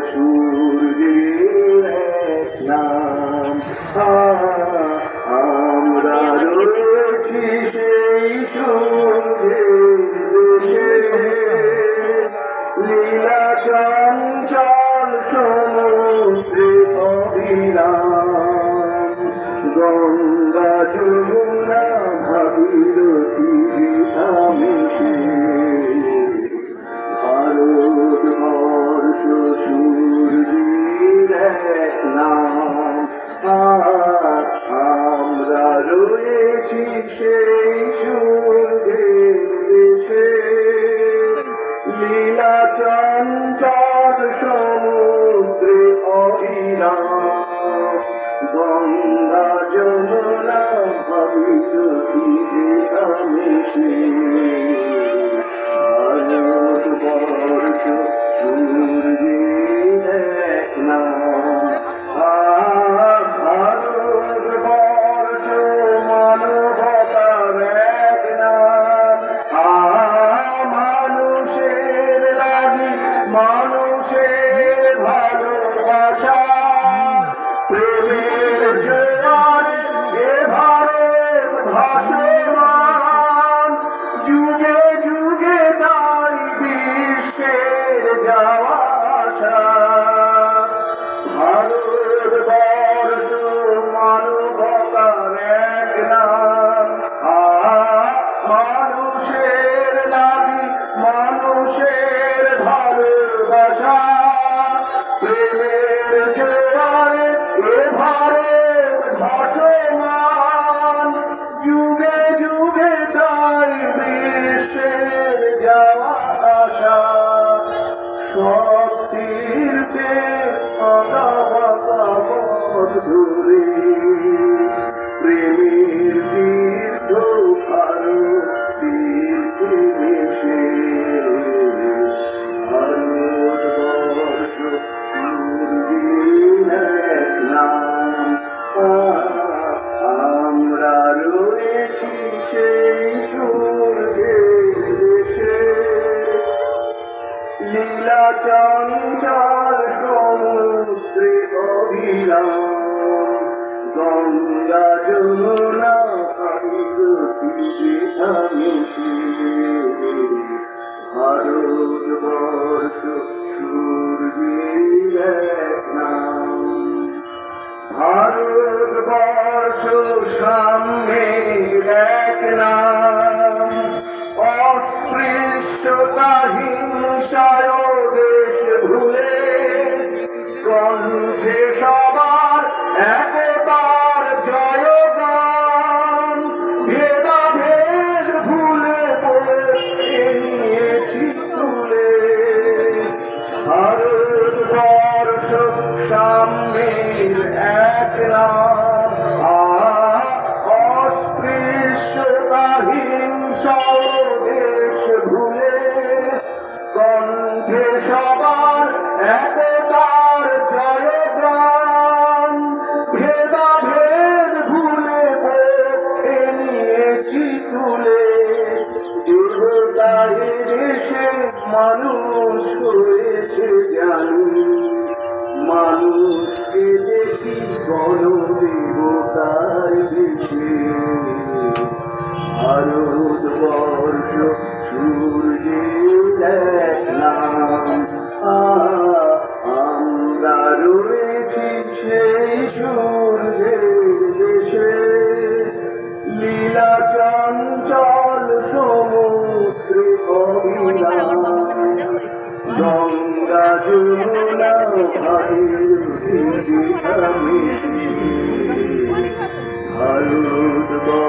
সূর্যের এক নাম। আমরা রয়েছি সেই সূর্যের দেশে, লীলা চঞ্চল সমুদ্রে অবিরাম। গঙ্গা যমুনা ভাগীরথী মিশে, ভারতবর্ষ সূর্যের এক নাম। আমরা রয়েছি সেই সূর্যের দেশে, লীলা চঞ্চল সমুদ্রে অবিরাম। গঙ্গা যমুনা ভাগীরথী মিশে, ভারতবর্ষ সূর্যের এক নাম। ভারতবর্ষ মানবতার এক নাম। মানুষের লাগি মানুষের ভালোবাসা, প্রেমের জোয়ারে এ ভারত ভাসমান। যুগে যুগে তাই বিশ্বের যাওয়া আসা। ভারতবর্ষ মানবতার এক নাম। মানুষের লাগি মানুষের ভালোবাসা, প্রেমের জোয়ারে এ ভারত ভাসমান। যুগে যুগে তাই বিশ্বের যাওয়া আসা। সব তীর্থে পথ ধরে, প্রেমের তীর্থ ভারত তীর্থে মিশে। ভারতবর্ষ সূর্যের এক নাম। আমরা রয়েছি সেই সূর্যের দেশে, লীলা চঞ্চল সমুদ্রে অবিরাম। গঙ্গা যমুনা ভাগীরথী মিশে, ভারতবর্ষ সূর্যের এক নাম। ভারতবর্ষ সাম্যের এক নাম। অস্পৃশ্যতা হিংসায় দেশ ভুলে, কণ্ঠে সবার একতার জয়গান। ভেদাভেদ ভুলে নিয়েছি তুলে, ভারতবর্ষ সাম্যের এক নাম। অস্পৃশ্যতা হিংসা দেশ ভুলে, কণ্ঠে সবার একতার জয়গান। ভেদাভেদ ভুলে পক্ষে নিয়েছি তুলে, দেবতায় দেশে মানুষ হয়েছে জানি। মানুষকে দেখি গণদেবতার দেশে, ভারতবর্ষ সূর্যের এক নাম। আমরা রয়েছি সেই সূর্যের দেশে, লীলা চঞ্চল সমুদ্রে অবিরাম। গঙ্গা যমুনা ভাগীরথী মিশে, ভারতবর্ষ